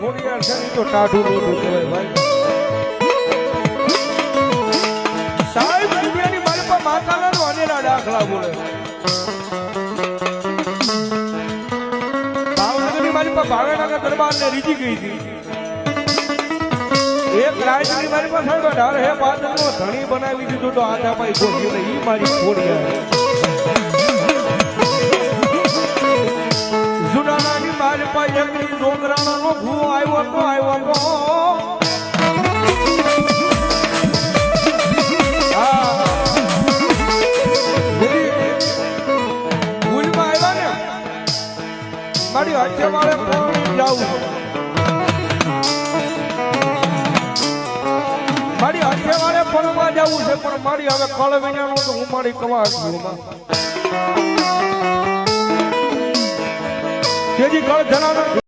ખોડિયાર છે ને તો ટાઢું લોઢું કહેવાય ભાઈ સાહેબ દુનિયાની મારી પાસે માતાના નો અનેરા દાખલા બોલે ભાવનગરની મારી પાસે ભાવેના દરબાર ને રીજી ગઈ હતી એક રાજની મારી પાસે ઢાર હે બાદનો ધણી બનાવી દીધું તો આધા પાઈ ગોઠી ને ઈ મારી ખોડિયાર જુનાનાની મારી પાસે એકની ડોંગરાનો ભૂવો આવ્યો તો મારી હચ્ચે મારે જાવું મારી હચ્ચે મારે ફરવા જવું છે પણ મારી હવે કળ વિનાનો તો હું મારી કવા છું તેથી કળ જણાવે